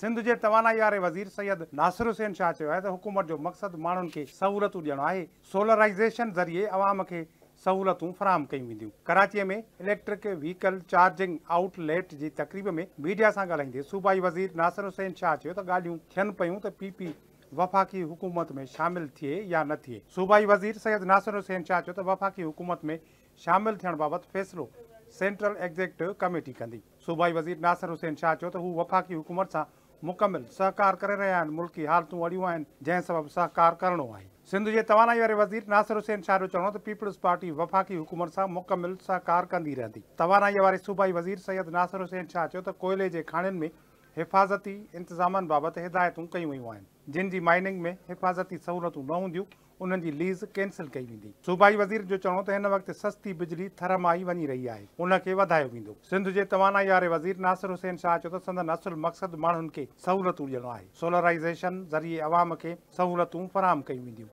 सिंध जे तवानाई वारे वज़ीर सैयद नासिर हुसैन शाह चयो आहे त हुकूमत जो मक़सदु माण्हुनि खे सहूलियतूं ॾियणो आहे। सोलराइज़ेशन ज़रिए अवाम खे सहूलियतूं फराहम कयूं वेंदियूं। कराचीअ में इलेक्ट्रिक व्हीकल चार्जिंग आउटलेट जी तक़रीब में मीडिया सां ॻाल्हाईंदे सूबाई वज़ीर नासिर हुसैन शाह चयो त ॻाल्हियूं थियनि पयूं त पीपी वफ़ाक़ी हुकूमत में शामिल थिए या न थिए। सूबाई वज़ीर सैयद नासिर हुसैन शाह चयो त वफ़ाक़ी हुकूमत में शामिल थियण बाबति फ़ैसिलो सेंट्रल एग्ज़ीक्यूटिव कमेटी कंदी। सूबाई वज़ीर नासिर हुसैन शाह चयो त हू वफ़ाक़ी हुकूमत सां मुकमिल सहकार करे रहिया आहिनि। मुल्की हालतूं अड़ियूं आहिनि जंहिं सबबि सहकार करणो आहे। सिंध जे तवानाई वारे वज़ीर नासिर हुसैन शाह जो चवणो त पीपल्स पार्टी वफ़ाक़ी हुकूमत सां मुकमिल सहकार कंदी रहंदी। तवानाई वारे सूबाई वज़ीर सैयद नासिर हुसैन शाह चयो त कोयले जे खाणियुनि में हिफ़ाज़ती इंतज़ामनि बाबति हिदायतूं कयूं वयूं आहिनि। जिन जी माइनिंग में हिफ़ाज़ती सहूलियतूं न हूंदियूं उन्हनि जी लीज़ कैंसिल कई वेंदी। सूबाई वज़ीर जो चवणो त हिन वक़्तु सस्ती बिजली थर मां ई वञी रही आहे, उन खे वधायो वेंदो। सिंध जे तवानाई वारे वज़ीर नासिर हुसैन शाह चयो त संदन असुल मक़सदु माण्हुनि खे सहूलियतूं ॾियणो आहे। सोलराइज़ेशन ज़रिए अवाम खे सहूलियतूं फराहम कयूं वेंदियूं।